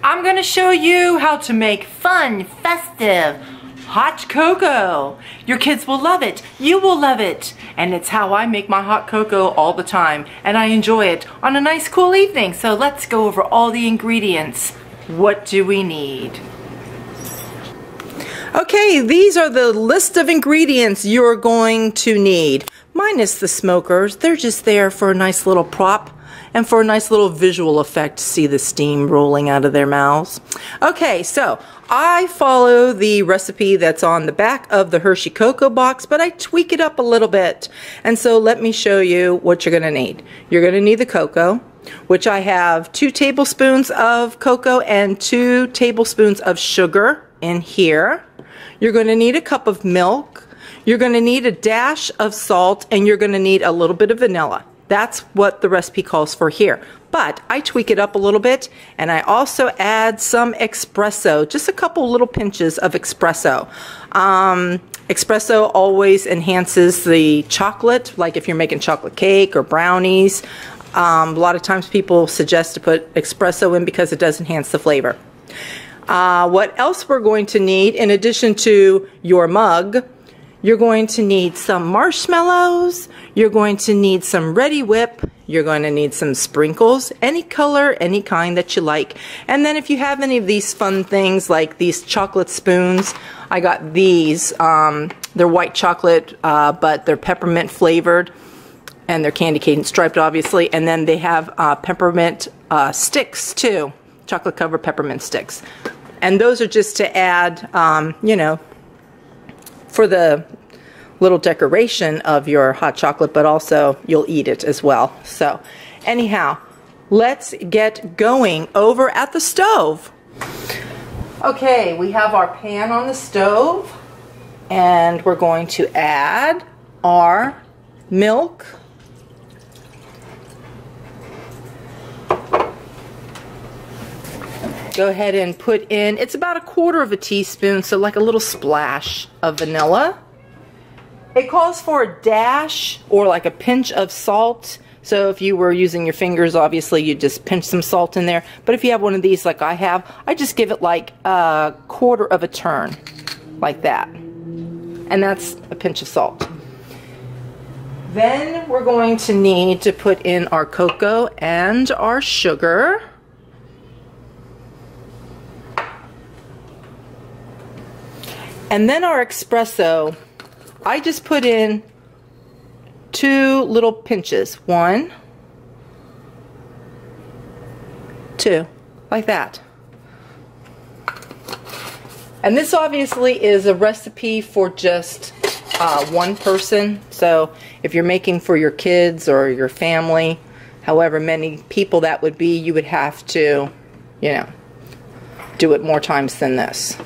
I'm going to show you how to make fun, festive, hot cocoa. Your kids will love it. You will love it. And it's how I make my hot cocoa all the time. And I enjoy it on a nice cool evening. So let's go over all the ingredients. What do we need? Okay, these are the list of ingredients you're going to need. Minus the smokers. They're just there for a nice little prop and for a nice little visual effect to see the steam rolling out of their mouths. Okay, so I follow the recipe that's on the back of the Hershey Cocoa box, but I tweak it up a little bit. And so let me show you what you're going to need. You're going to need the cocoa, which I have 2 tablespoons of cocoa and 2 tablespoons of sugar in here. You're going to need a cup of milk. You're going to need a dash of salt, and you're going to need a little bit of vanilla. That's what the recipe calls for here. But I tweak it up a little bit, and I also add some espresso, just a couple little pinches of espresso. Espresso always enhances the chocolate, like if you're making chocolate cake or brownies. A lot of times people suggest to put espresso in because it does enhance the flavor. What else we're going to need, in addition to your mug, you're going to need some marshmallows, you're going to need some Ready Whip, you're going to need some sprinkles, any color, any kind that you like. And then if you have any of these fun things like these chocolate spoons, I got these. They're white chocolate, but they're peppermint flavored, and they're candy cane striped obviously. And then they have peppermint sticks too, chocolate covered peppermint sticks. And those are just to add, you know, for the little decoration of your hot chocolate, but also you'll eat it as well. So anyhow, let's get going over at the stove. Okay, we have our pan on the stove, and we're going to add our milk. Go ahead and put in, it's about 1/4 teaspoon, so like a little splash of vanilla. It calls for a dash or like a pinch of salt. So if you were using your fingers, obviously you just pinch some salt in there. But if you have one of these like I have, I just give it like 1/4 turn, like that. And that's a pinch of salt. Then we're going to need to put in our cocoa and our sugar. And then our espresso, I just put in 2 little pinches. 1, 2, like that. And this obviously is a recipe for just one person. So if you're making for your kids or your family, however many people that would be, you would have to, you know, do it more times than this.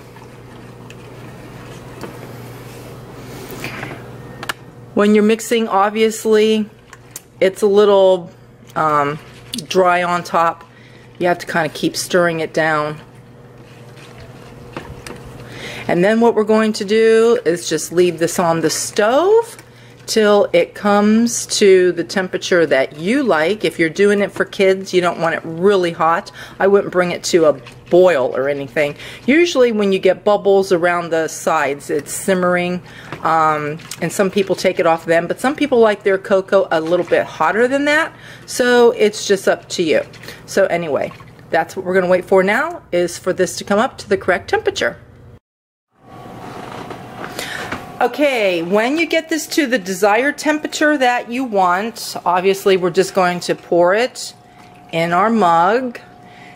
When you're mixing, obviously, it's a little dry on top. You have to kind of keep stirring it down. And then what we're going to do is just leave this on the stove till it comes to the temperature that you like. If you're doing it for kids, you don't want it really hot. I wouldn't bring it to a boil or anything. Usually when you get bubbles around the sides, it's simmering, and some people take it off then, but some people like their cocoa a little bit hotter than that, so it's just up to you. So anyway, that's what we're going to wait for now, is for this to come up to the correct temperature. Okay, when you get this to the desired temperature that you want, obviously we're just going to pour it in our mug.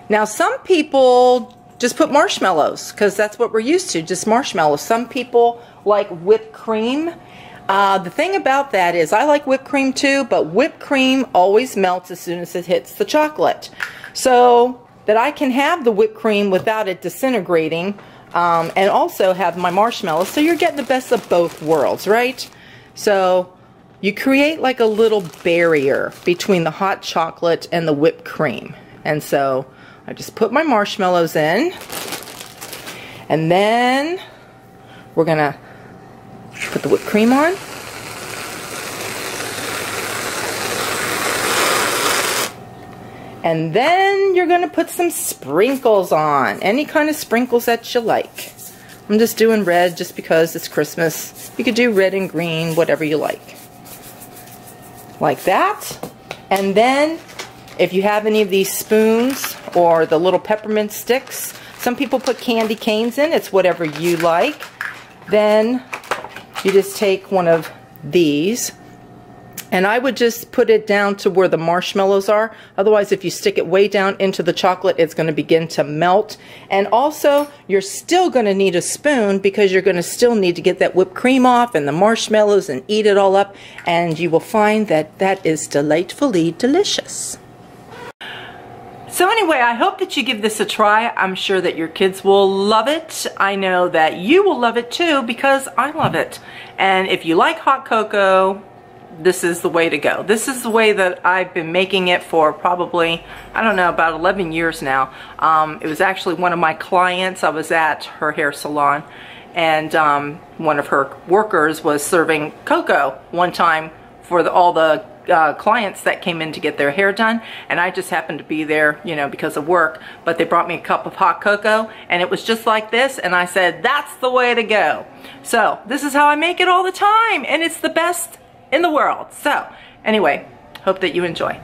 Now some people just put marshmallows because that's what we're used to, just marshmallows. Some people like whipped cream. The thing about that is I like whipped cream too, but whipped cream always melts as soon as it hits the chocolate. So that I can have the whipped cream without it disintegrating, and also have my marshmallows, so you're getting the best of both worlds, right? So you create like a little barrier between the hot chocolate and the whipped cream. And so I just put my marshmallows in, and then we're gonna put the whipped cream on. And then you're going to put some sprinkles on. Any kind of sprinkles that you like. I'm just doing red just because it's Christmas. You could do red and green, whatever you like. Like that. And then, if you have any of these spoons or the little peppermint sticks, some people put candy canes in. It's whatever you like. Then, you just take one of these. And I would just put it down to where the marshmallows are. Otherwise, if you stick it way down into the chocolate, it's going to begin to melt. And also, you're still going to need a spoon because you're going to still need to get that whipped cream off and the marshmallows and eat it all up. And you will find that that is delightfully delicious. So anyway, I hope that you give this a try. I'm sure that your kids will love it. I know that you will love it too because I love it. And if you like hot cocoa, this is the way to go. This is the way that I've been making it for probably, I don't know, about 11 years now. It was actually one of my clients. I was at her hair salon, and one of her workers was serving cocoa one time for all the clients that came in to get their hair done, and I just happened to be there, you know, because of work, but they brought me a cup of hot cocoa, and it was just like this, and I said, that's the way to go. So this is how I make it all the time, and it's the best in the world. So anyway, hope that you enjoy.